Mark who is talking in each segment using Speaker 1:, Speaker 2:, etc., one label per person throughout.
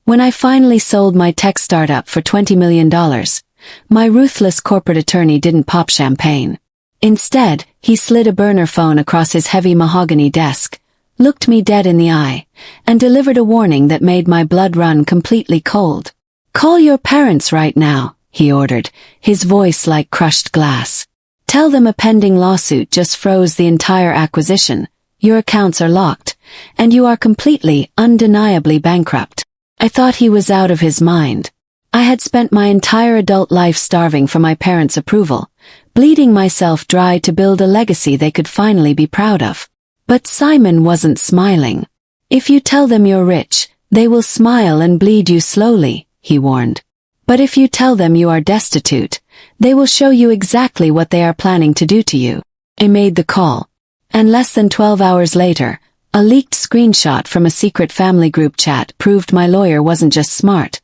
Speaker 1: When I finally sold my tech startup for $20 million, my ruthless corporate attorney didn't pop champagne. Instead, he slid a burner phone across his heavy mahogany desk, looked me dead in the eye, and delivered a warning that made my blood run completely cold. "Call your parents right now," he ordered, his voice like crushed glass. "Tell them a pending lawsuit just froze the entire acquisition, your accounts are locked, and you are completely, undeniably bankrupt." I thought he was out of his mind. I had spent my entire adult life starving for my parents' approval, bleeding myself dry to build a legacy they could finally be proud of. But Simon wasn't smiling. "If you tell them you're rich, they will smile and bleed you slowly," he warned. "But if you tell them you are destitute, they will show you exactly what they are planning to do to you." I made the call. And less than 12 hours later, a leaked screenshot from a secret family group chat proved my lawyer wasn't just smart.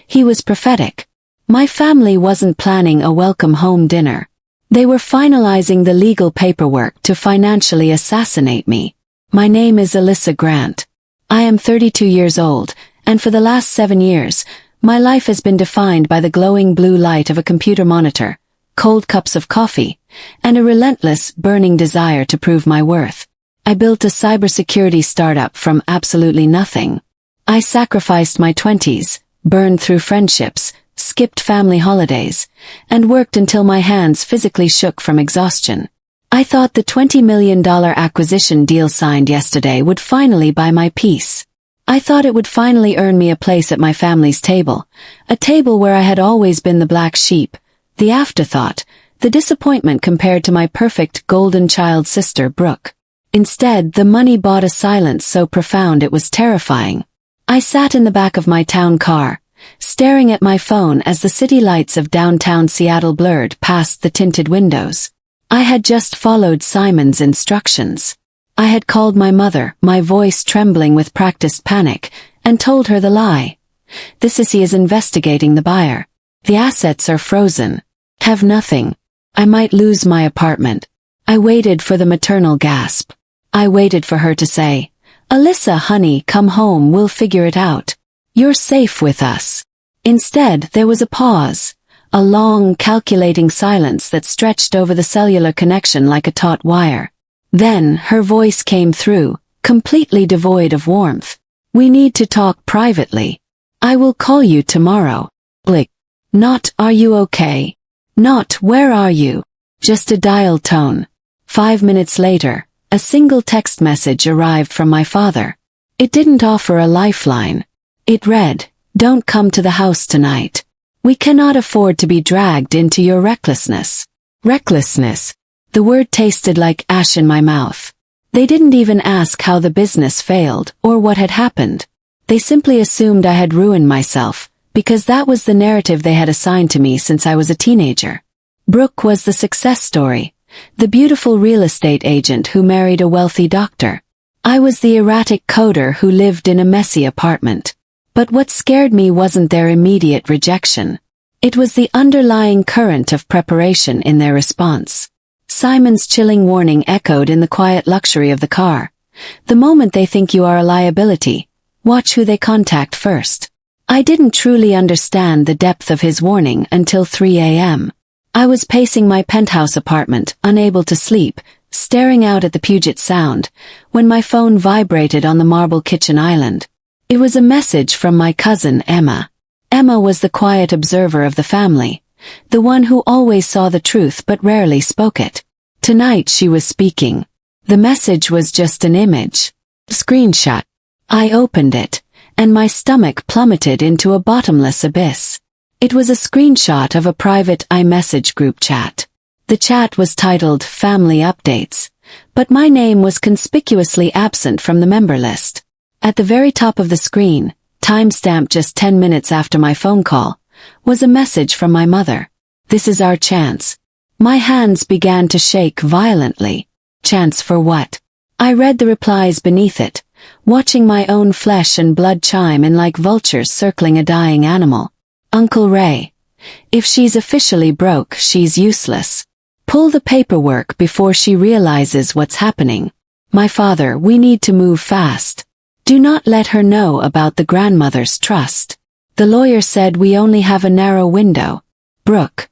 Speaker 1: He was prophetic. My family wasn't planning a welcome home dinner. They were finalizing the legal paperwork to financially assassinate me. My name is Alyssa Grant. I am 32 years old, and for the last 7 years, my life has been defined by the glowing blue light of a computer monitor, cold cups of coffee, and a relentless, burning desire to prove my worth. I built a cybersecurity startup from absolutely nothing. I sacrificed my 20s, burned through friendships, skipped family holidays, and worked until my hands physically shook from exhaustion. I thought the $20 million acquisition deal signed yesterday would finally buy my peace. I thought it would finally earn me a place at my family's table, a table where I had always been the black sheep, the afterthought, the disappointment compared to my perfect golden child sister Brooke. Instead, the money bought a silence so profound it was terrifying. I sat in the back of my town car, staring at my phone as the city lights of downtown Seattle blurred past the tinted windows. I had just followed Simon's instructions. I had called my mother, my voice trembling with practiced panic, and told her the lie. "The sissy is investigating the buyer. The assets are frozen. Have nothing. I might lose my apartment." I waited for the maternal gasp. I waited for her to say, "Alyssa, honey, come home, we'll figure it out. You're safe with us." Instead, there was a pause, a long, calculating silence that stretched over the cellular connection like a taut wire. Then, her voice came through, completely devoid of warmth. "We need to talk privately. I will call you tomorrow." Blick. Not, "Are you okay?" Not, "Where are you?" Just a dial tone. 5 minutes later, a single text message arrived from my father. It didn't offer a lifeline. It read, "Don't come to the house tonight. We cannot afford to be dragged into your recklessness." Recklessness. The word tasted like ash in my mouth. They didn't even ask how the business failed or what had happened. They simply assumed I had ruined myself, because that was the narrative they had assigned to me since I was a teenager. Brooke was the success story, the beautiful real estate agent who married a wealthy doctor. I was the erratic coder who lived in a messy apartment. But what scared me wasn't their immediate rejection. It was the underlying current of preparation in their response. Simon's chilling warning echoed in the quiet luxury of the car. "The moment they think you are a liability, watch who they contact first." I didn't truly understand the depth of his warning until 3 a.m. I was pacing my penthouse apartment, unable to sleep, staring out at the Puget Sound, when my phone vibrated on the marble kitchen island. It was a message from my cousin Emma. Emma was the quiet observer of the family, the one who always saw the truth but rarely spoke it. Tonight she was speaking. The message was just an image. Screenshot. I opened it, and my stomach plummeted into a bottomless abyss. It was a screenshot of a private iMessage group chat. The chat was titled Family Updates, but my name was conspicuously absent from the member list. At the very top of the screen, timestamped just 10 minutes after my phone call, was a message from my mother. "This is our chance." My hands began to shake violently. Chance for what? I read the replies beneath it, watching my own flesh and blood chime in like vultures circling a dying animal. "Uncle Ray. If she's officially broke, she's useless. Pull the paperwork before she realizes what's happening. My father, we need to move fast. Do not let her know about the grandmother's trust. The lawyer said we only have a narrow window. Brooke.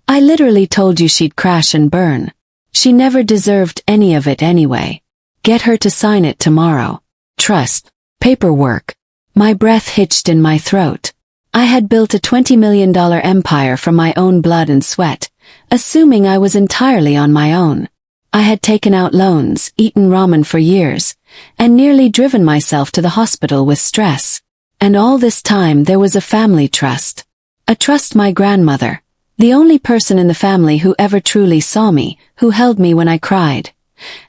Speaker 1: I literally told you she'd crash and burn. She never deserved any of it anyway. Get her to sign it tomorrow. Trust. Paperwork. My breath hitched in my throat. I had built a $20 million empire from my own blood and sweat, assuming I was entirely on my own. I had taken out loans, eaten ramen for years, and nearly driven myself to the hospital with stress. And all this time there was a family trust. A trust my grandmother, the only person in the family who ever truly saw me, who held me when I cried,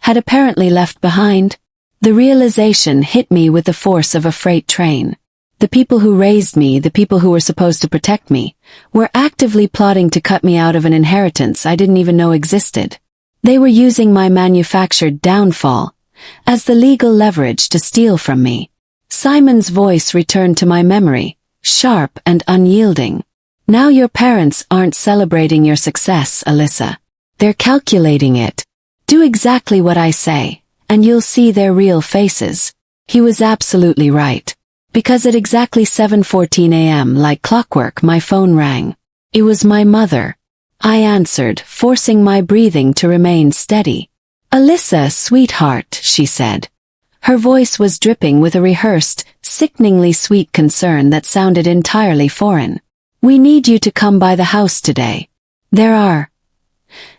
Speaker 1: had apparently left behind. The realization hit me with the force of a freight train. The people who raised me, the people who were supposed to protect me, were actively plotting to cut me out of an inheritance I didn't even know existed. They were using my manufactured downfall as the legal leverage to steal from me. Simon's voice returned to my memory, sharp and unyielding. Now your parents aren't celebrating your success, Alyssa. They're calculating it. Do exactly what I say, and you'll see their real faces. He was absolutely right. Because at exactly 7:14 a.m., like clockwork, my phone rang. It was my mother. I answered, forcing my breathing to remain steady. Alyssa, sweetheart, she said. Her voice was dripping with a rehearsed, sickeningly sweet concern that sounded entirely foreign. We need you to come by the house today. There are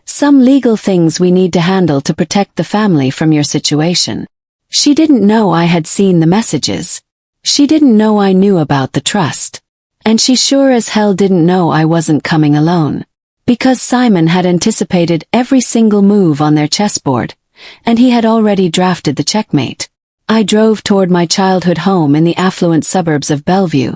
Speaker 1: some legal things we need to handle to protect the family from your situation. She didn't know I had seen the messages. She didn't know I knew about the trust. And she sure as hell didn't know I wasn't coming alone. Because Simon had anticipated every single move on their chessboard, and he had already drafted the checkmate. I drove toward my childhood home in the affluent suburbs of Bellevue,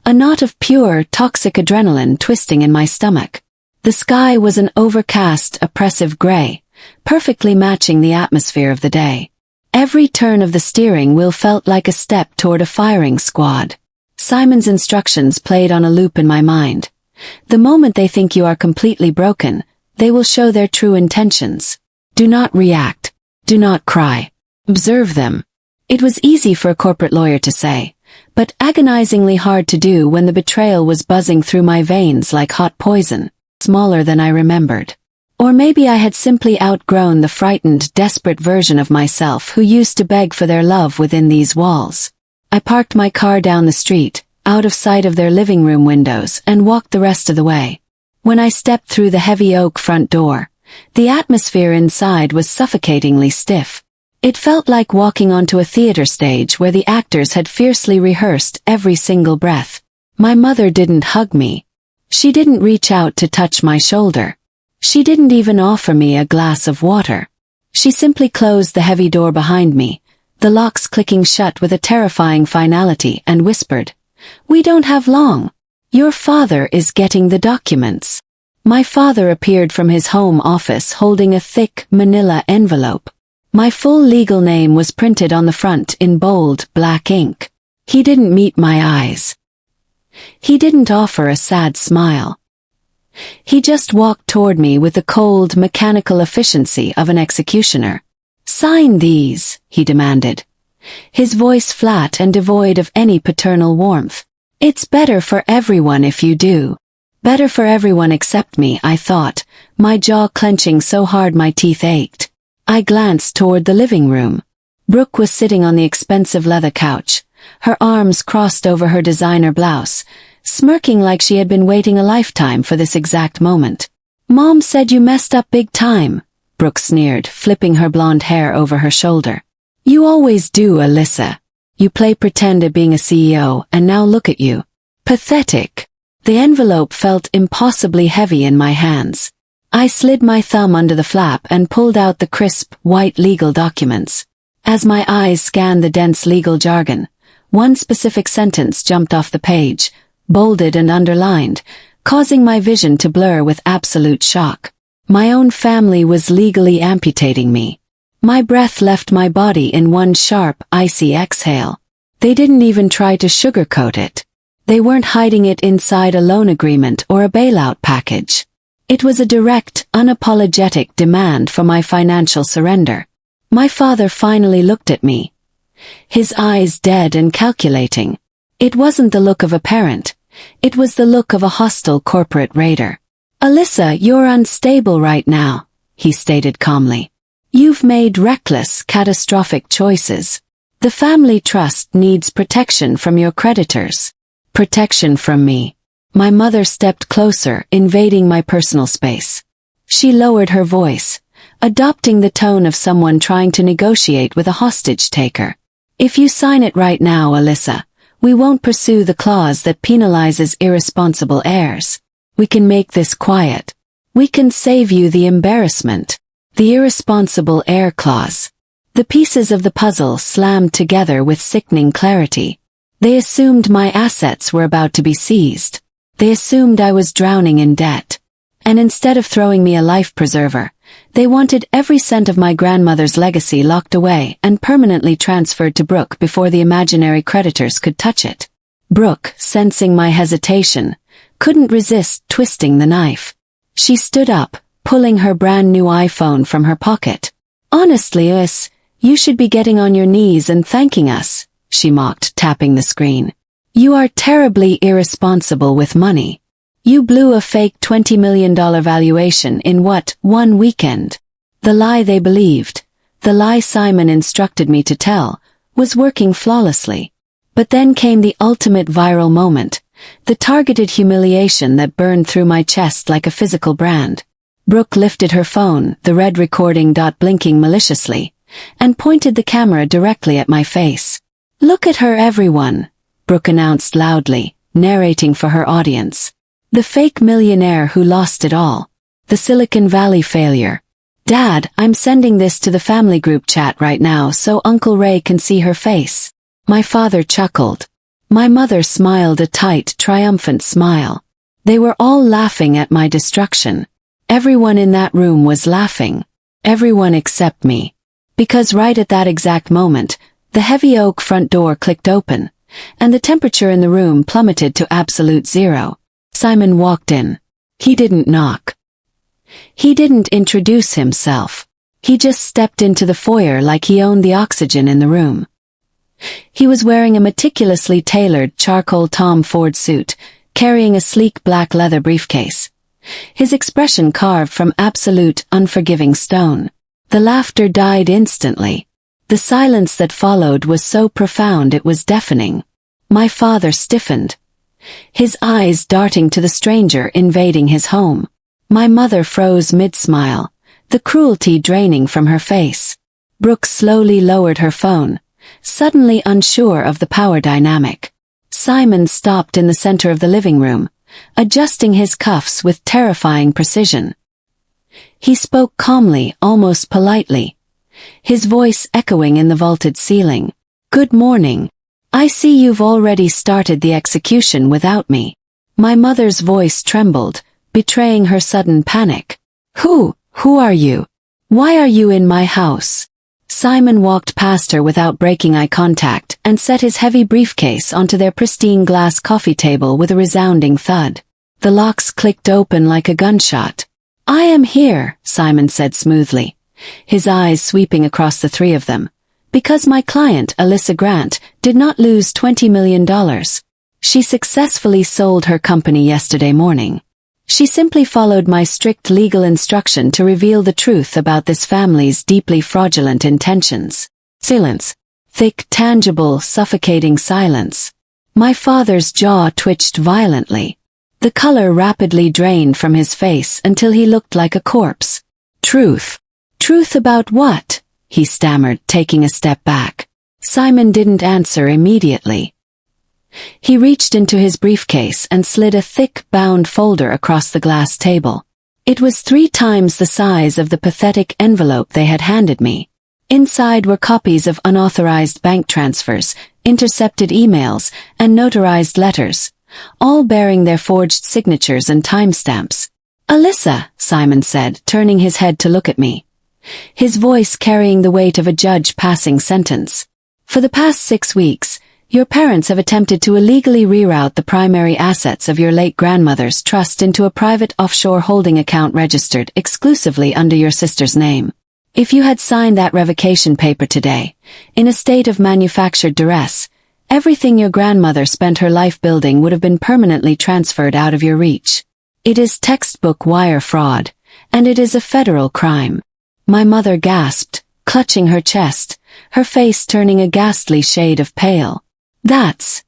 Speaker 1: a knot of pure, toxic adrenaline twisting in my stomach. The sky was an overcast, oppressive gray, perfectly matching the atmosphere of the day. Every turn of the steering wheel felt like a step toward a firing squad. Simon's instructions played on a loop in my mind. The moment they think you are completely broken, they will show their true intentions. Do not react. Do not cry. Observe them. It was easy for a corporate lawyer to say, but agonizingly hard to do when the betrayal was buzzing through my veins like hot poison, smaller than I remembered. Or maybe I had simply outgrown the frightened, desperate version of myself who used to beg for their love within these walls. I parked my car down the street, out of sight of their living room windows, and walked the rest of the way. When I stepped through the heavy oak front door, the atmosphere inside was suffocatingly stiff. It felt like walking onto a theater stage where the actors had fiercely rehearsed every single breath. My mother didn't hug me. She didn't reach out to touch my shoulder. She didn't even offer me a glass of water. She simply closed the heavy door behind me, the locks clicking shut with a terrifying finality, and whispered, "We don't have long. Your father is getting the documents." My father appeared from his home office holding a thick, manila envelope. My full legal name was printed on the front in bold, black ink. He didn't meet my eyes. He didn't offer a sad smile. He just walked toward me with the cold, mechanical efficiency of an executioner. "Sign these," he demanded, his voice flat and devoid of any paternal warmth. "It's better for everyone if you do." Better for everyone except me, I thought, my jaw clenching so hard my teeth ached. I glanced toward the living room. Brooke was sitting on the expensive leather couch, her arms crossed over her designer blouse, smirking like she had been waiting a lifetime for this exact moment. "Mom said you messed up big time," Brooke sneered, flipping her blonde hair over her shoulder. "You always do, Alyssa. You play pretend at being a CEO, and now look at you. Pathetic." The envelope felt impossibly heavy in my hands. I slid my thumb under the flap and pulled out the crisp, white legal documents. As my eyes scanned the dense legal jargon, one specific sentence jumped off the page, bolded and underlined, causing my vision to blur with absolute shock. My own family was legally amputating me. My breath left my body in one sharp, icy exhale. They didn't even try to sugarcoat it. They weren't hiding it inside a loan agreement or a bailout package. It was a direct, unapologetic demand for my financial surrender. My father finally looked at me, his eyes dead and calculating. It wasn't the look of a parent. It was the look of a hostile corporate raider. "Alyssa, you're unstable right now," he stated calmly. "You've made reckless, catastrophic choices. The family trust needs protection from your creditors." Protection from me. My mother stepped closer, invading my personal space. She lowered her voice, adopting the tone of someone trying to negotiate with a hostage taker. "If you sign it right now, Alyssa, we won't pursue the clause that penalizes irresponsible heirs. We can make this quiet. We can save you the embarrassment." The irresponsible heir clause. The pieces of the puzzle slammed together with sickening clarity. They assumed my assets were about to be seized. They assumed I was drowning in debt. And instead of throwing me a life preserver, they wanted every cent of my grandmother's legacy locked away and permanently transferred to Brooke before the imaginary creditors could touch it. Brooke, sensing my hesitation, couldn't resist twisting the knife. She stood up, pulling her brand new iPhone from her pocket. "Honestly, you should be getting on your knees and thanking us," she mocked, tapping the screen. "You are terribly irresponsible with money. You blew a fake $20 million valuation in what, one weekend?" The lie they believed, the lie Simon instructed me to tell, was working flawlessly. But then came the ultimate viral moment, the targeted humiliation that burned through my chest like a physical brand. Brooke lifted her phone, the red recording dot blinking maliciously, and pointed the camera directly at my face. "Look at her, everyone," Brooke announced loudly, narrating for her audience. "The fake millionaire who lost it all. The Silicon Valley failure. Dad, I'm sending this to the family group chat right now so Uncle Ray can see her face." My father chuckled. My mother smiled a tight, triumphant smile. They were all laughing at my destruction. Everyone in that room was laughing. Everyone except me. Because right at that exact moment, the heavy oak front door clicked open, and the temperature in the room plummeted to absolute zero. Simon walked in. He didn't knock. He didn't introduce himself. He just stepped into the foyer like he owned the oxygen in the room. He was wearing a meticulously tailored charcoal Tom Ford suit, carrying a sleek black leather briefcase. His expression carved from absolute, unforgiving stone. The laughter died instantly. The silence that followed was so profound it was deafening. My father stiffened, his eyes darting to the stranger invading his home. My mother froze mid-smile, the cruelty draining from her face. Brooke slowly lowered her phone, suddenly unsure of the power dynamic. Simon stopped in the center of the living room, adjusting his cuffs with terrifying precision. He spoke calmly, almost politely, his voice echoing in the vaulted ceiling. "Good morning. I see you've already started the execution without me." My mother's voice trembled, betraying her sudden panic. Who are you? Why are you in my house?" Simon walked past her without breaking eye contact and set his heavy briefcase onto their pristine glass coffee table with a resounding thud. The locks clicked open like a gunshot. "I am here," Simon said smoothly, his eyes sweeping across the three of them, "because my client, Alyssa Grant, did not lose $20 million. She successfully sold her company yesterday morning. She simply followed my strict legal instruction to reveal the truth about this family's deeply fraudulent intentions." Silence. Thick, tangible, suffocating silence. My father's jaw twitched violently. The color rapidly drained from his face until he looked like a corpse. "Truth. Truth about what?" he stammered, taking a step back. Simon didn't answer immediately. He reached into his briefcase and slid a thick, bound folder across the glass table. It was 3 times the size of the pathetic envelope they had handed me. Inside were copies of unauthorized bank transfers, intercepted emails, and notarized letters, all bearing their forged signatures and timestamps. "Alyssa," Simon said, turning his head to look at me, his voice carrying the weight of a judge passing sentence. "For the past 6 weeks, your parents have attempted to illegally reroute the primary assets of your late grandmother's trust into a private offshore holding account registered exclusively under your sister's name. If you had signed that revocation paper today, in a state of manufactured duress, everything your grandmother spent her life building would have been permanently transferred out of your reach. It is textbook wire fraud, and it is a federal crime. My mother gasped, clutching her chest, her face turning a ghastly shade of pale. That's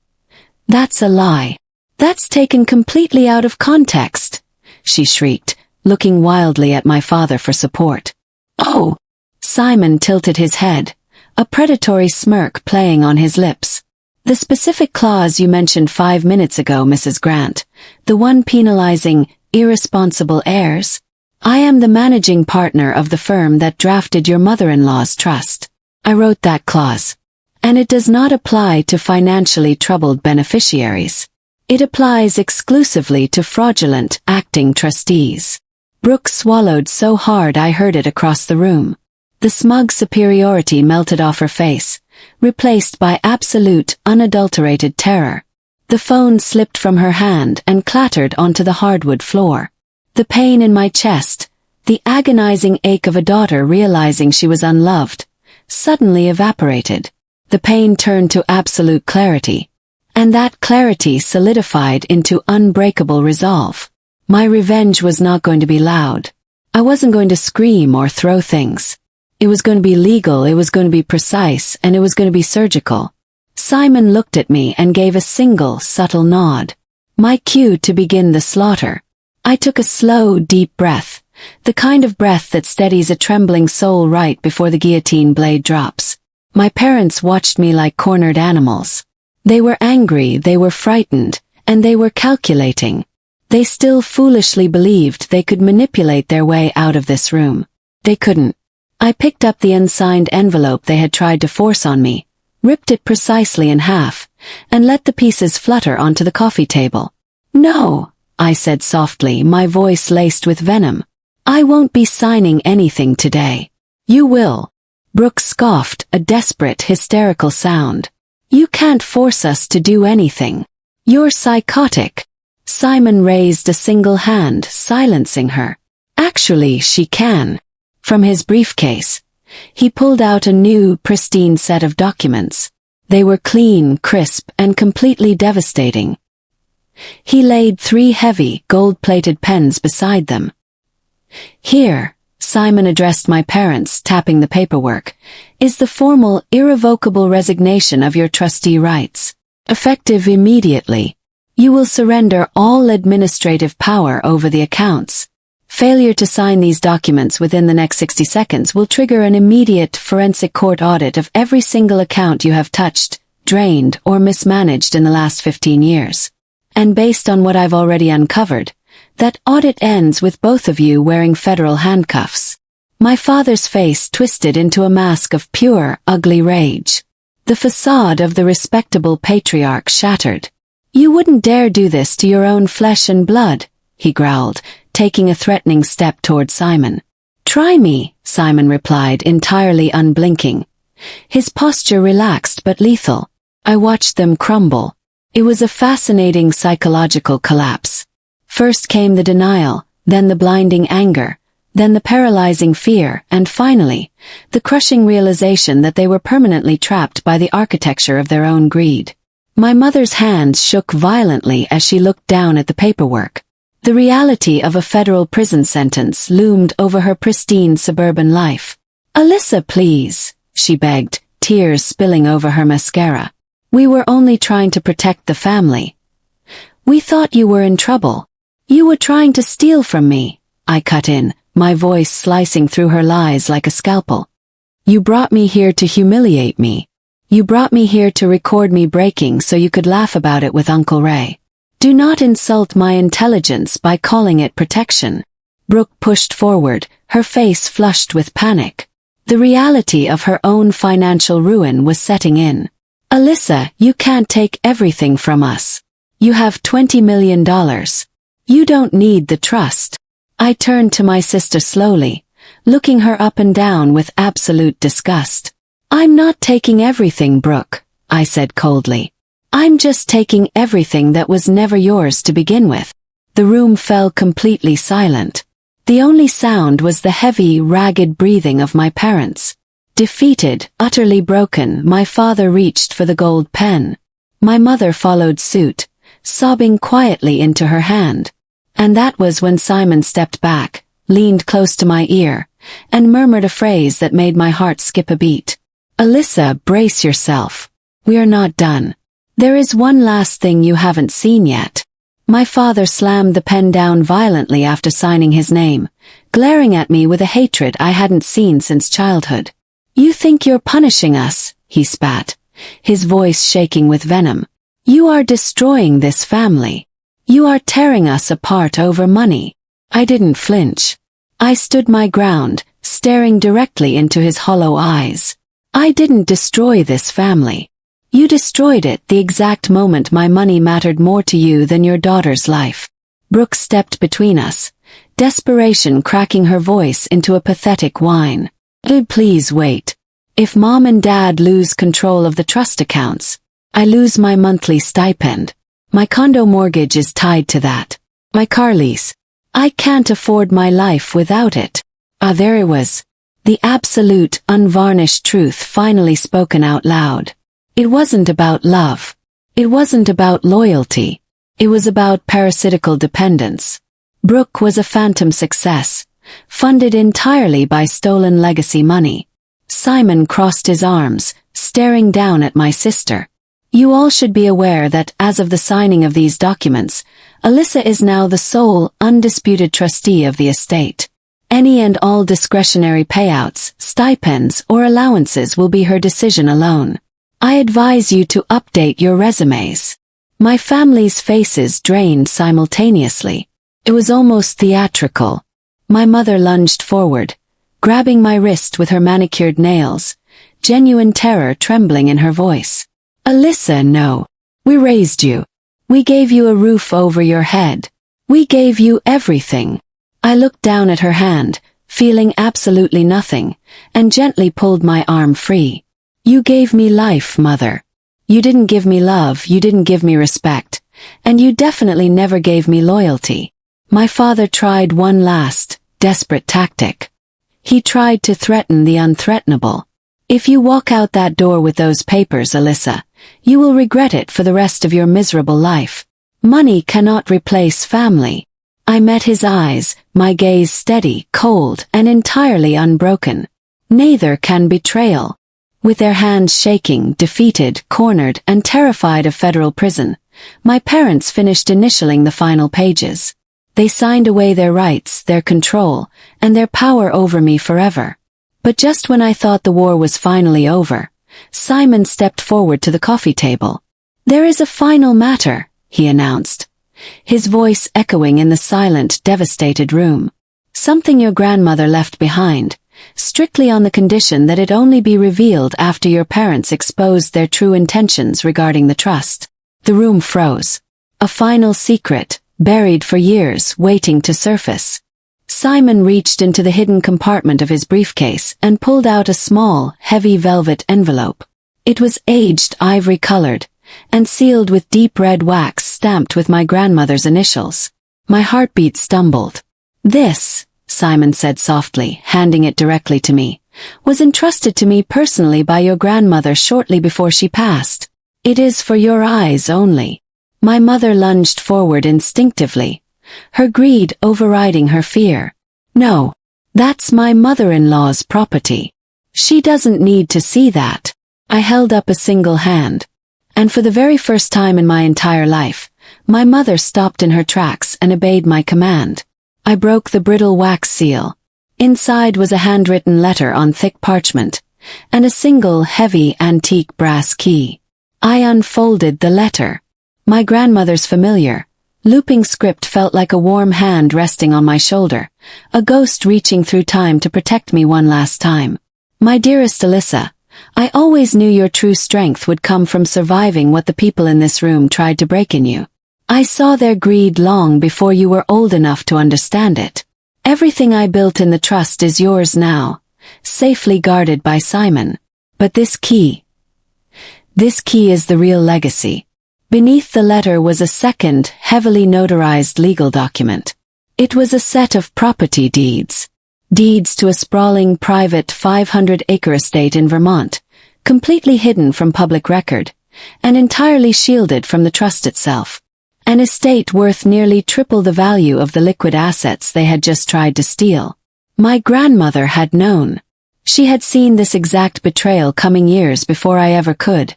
Speaker 1: a lie. That's taken completely out of context, she shrieked, looking wildly at my father for support. Oh! Simon tilted his head, a predatory smirk playing on his lips. The specific clause you mentioned 5 minutes ago, Mrs. Grant, the one penalizing irresponsible heirs? I am the managing partner of the firm that drafted your mother-in-law's trust. I wrote that clause. And it does not apply to financially troubled beneficiaries. It applies exclusively to fraudulent acting trustees. Brooke swallowed so hard I heard it across the room. The smug superiority melted off her face, replaced by absolute, unadulterated terror. The phone slipped from her hand and clattered onto the hardwood floor. The pain in my chest, the agonizing ache of a daughter realizing she was unloved, suddenly evaporated. The pain turned to absolute clarity, and that clarity solidified into unbreakable resolve. My revenge was not going to be loud. I wasn't going to scream or throw things. It was going to be legal, it was going to be precise, and it was going to be surgical. Simon looked at me and gave a single, subtle nod. My cue to begin the slaughter. I took a slow, deep breath, the kind of breath that steadies a trembling soul right before the guillotine blade drops. My parents watched me like cornered animals. They were angry, they were frightened, and they were calculating. They still foolishly believed they could manipulate their way out of this room. They couldn't. I picked up the unsigned envelope they had tried to force on me, ripped it precisely in half, and let the pieces flutter onto the coffee table. No, I said softly, my voice laced with venom. I won't be signing anything today. You will. Brooke scoffed, a desperate, hysterical sound. You can't force us to do anything. You're psychotic. Simon raised a single hand, silencing her. Actually, she can. From his briefcase, he pulled out a new, pristine set of documents. They were clean, crisp, and completely devastating. He laid 3 heavy, gold-plated pens beside them. Here, Simon addressed my parents, tapping the paperwork, is the formal, irrevocable resignation of your trustee rights. Effective immediately. You will surrender all administrative power over the accounts. Failure to sign these documents within the next 60 seconds will trigger an immediate forensic court audit of every single account you have touched, drained, or mismanaged in the last 15 years. And based on what I've already uncovered, that audit ends with both of you wearing federal handcuffs. My father's face twisted into a mask of pure, ugly rage. The facade of the respectable patriarch shattered. You wouldn't dare do this to your own flesh and blood, he growled, taking a threatening step toward Simon. Try me, Simon replied, entirely unblinking. His posture relaxed but lethal. I watched them crumble. It was a fascinating psychological collapse. First came the denial, then the blinding anger, then the paralyzing fear, and finally, the crushing realization that they were permanently trapped by the architecture of their own greed. My mother's hands shook violently as she looked down at the paperwork. The reality of a federal prison sentence loomed over her pristine suburban life. Alyssa, please, she begged, tears spilling over her mascara. We were only trying to protect the family. We thought you were in trouble. You were trying to steal from me, I cut in, my voice slicing through her lies like a scalpel. You brought me here to humiliate me. You brought me here to record me breaking so you could laugh about it with Uncle Ray. Do not insult my intelligence by calling it protection. Brooke pushed forward, her face flushed with panic. The reality of her own financial ruin was setting in. Alyssa, you can't take everything from us. You have $20 million. You don't need the trust. I turned to my sister slowly, looking her up and down with absolute disgust. I'm not taking everything, Brooke, I said coldly. I'm just taking everything that was never yours to begin with. The room fell completely silent. The only sound was the heavy, ragged breathing of my parents. Defeated, utterly broken, my father reached for the gold pen. My mother followed suit, sobbing quietly into her hand. And that was when Simon stepped back, leaned close to my ear, and murmured a phrase that made my heart skip a beat. "Alyssa, brace yourself. We are not done. There is one last thing you haven't seen yet." My father slammed the pen down violently after signing his name, glaring at me with a hatred I hadn't seen since childhood. "You think you're punishing us," he spat, his voice shaking with venom. "You are destroying this family. You are tearing us apart over money." I didn't flinch. I stood my ground, staring directly into his hollow eyes. "I didn't destroy this family. You destroyed it the exact moment my money mattered more to you than your daughter's life." Brooke stepped between us, desperation cracking her voice into a pathetic whine. Please wait. If Mom and Dad lose control of the trust accounts, I lose my monthly stipend. My condo mortgage is tied to that. My car lease. I can't afford my life without it." There it was. The absolute, unvarnished truth finally spoken out loud. It wasn't about love. It wasn't about loyalty. It was about parasitical dependence. Brooke was a phantom success, funded entirely by stolen legacy money. Simon crossed his arms, staring down at my sister. "You all should be aware that as of the signing of these documents, Alyssa is now the sole, undisputed trustee of the estate. Any and all discretionary payouts, stipends, or allowances will be her decision alone. I advise you to update your resumes." My family's faces drained simultaneously. It was almost theatrical. My mother lunged forward, grabbing my wrist with her manicured nails, genuine terror trembling in her voice. "Alyssa, no. We raised you. We gave you a roof over your head. We gave you everything." I looked down at her hand, feeling absolutely nothing, and gently pulled my arm free. "You gave me life, Mother. You didn't give me love, you didn't give me respect, and you definitely never gave me loyalty." My father tried one last, desperate tactic. He tried to threaten the unthreatenable. "If you walk out that door with those papers, Alyssa, you will regret it for the rest of your miserable life. Money cannot replace family." I met his eyes, my gaze steady, cold, and entirely unbroken. "Neither can betrayal." With their hands shaking, defeated, cornered, and terrified of federal prison, my parents finished initialing the final pages. They signed away their rights, their control, and their power over me forever. But just when I thought the war was finally over, Simon stepped forward to the coffee table. "There is a final matter," he announced, his voice echoing in the silent, devastated room. "Something your grandmother left behind, strictly on the condition that it only be revealed after your parents exposed their true intentions regarding the trust." The room froze. A final secret, buried for years, waiting to surface. Simon reached into the hidden compartment of his briefcase and pulled out a small, heavy velvet envelope. It was aged ivory-colored, and sealed with deep red wax stamped with my grandmother's initials. My heartbeat stumbled. "This," Simon said softly, handing it directly to me, "was entrusted to me personally by your grandmother shortly before she passed. It is for your eyes only." My mother lunged forward instinctively, her greed overriding her fear. "No, that's my mother-in-law's property. She doesn't need to see that." I held up a single hand. And for the very first time in my entire life, my mother stopped in her tracks and obeyed my command. I broke the brittle wax seal. Inside was a handwritten letter on thick parchment, and a single heavy antique brass key. I unfolded the letter. My grandmother's familiar, looping script felt like a warm hand resting on my shoulder, a ghost reaching through time to protect me one last time. "My dearest Alyssa, I always knew your true strength would come from surviving what the people in this room tried to break in you. I saw their greed long before you were old enough to understand it. Everything I built in the trust is yours now, safely guarded by Simon. But this key is the real legacy." Beneath the letter was a second, heavily notarized legal document. It was a set of property deeds. Deeds to a sprawling private 500-acre estate in Vermont, completely hidden from public record, and entirely shielded from the trust itself. An estate worth nearly triple the value of the liquid assets they had just tried to steal. My grandmother had known. She had seen this exact betrayal coming years before I ever could,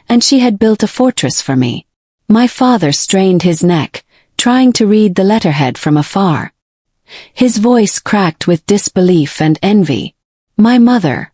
Speaker 1: and she had built a fortress for me. My father strained his neck, trying to read the letterhead from afar. His voice cracked with disbelief and envy. My mother.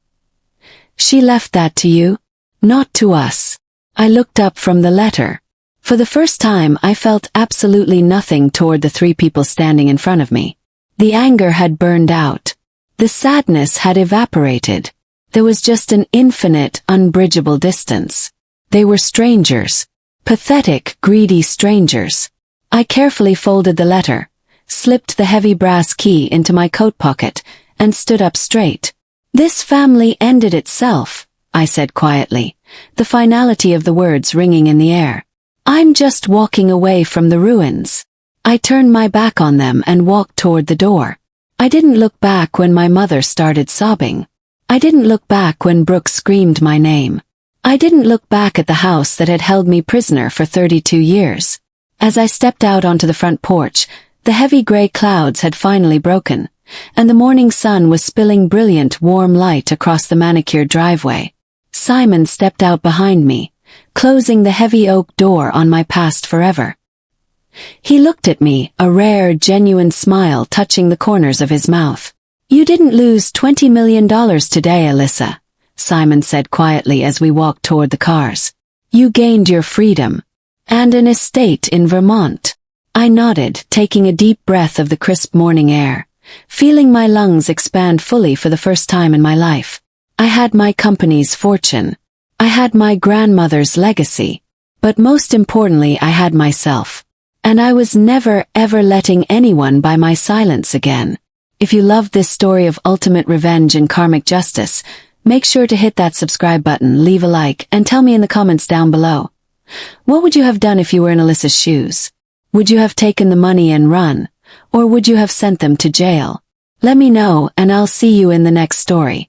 Speaker 1: She left that to you? Not to us. I looked up from the letter. For the first time I felt absolutely nothing toward the three people standing in front of me. The anger had burned out. The sadness had evaporated. There was just an infinite, unbridgeable distance. They were strangers. Pathetic, greedy strangers. I carefully folded the letter, slipped the heavy brass key into my coat pocket, and stood up straight. This family ended itself, I said quietly, the finality of the words ringing in the air. I'm just walking away from the ruins. I turned my back on them and walked toward the door. I didn't look back when my mother started sobbing. I didn't look back when Brooke screamed my name. I didn't look back at the house that had held me prisoner for 32 years. As I stepped out onto the front porch, the heavy gray clouds had finally broken, and the morning sun was spilling brilliant, warm light across the manicured driveway. Simon stepped out behind me, closing the heavy oak door on my past forever. He looked at me, a rare, genuine smile touching the corners of his mouth. You didn't lose $20 million today, Alyssa, Simon said quietly as we walked toward the cars. You gained your freedom. And an estate in Vermont. I nodded, taking a deep breath of the crisp morning air, feeling my lungs expand fully for the first time in my life. I had my company's fortune. I had my grandmother's legacy. But most importantly, I had myself. And I was never, ever letting anyone buy my silence again. If you loved this story of ultimate revenge and karmic justice, make sure to hit that subscribe button, leave a like, and tell me in the comments down below. What would you have done if you were in Alyssa's shoes? Would you have taken the money and run? Or would you have sent them to jail? Let me know, and I'll see you in the next story.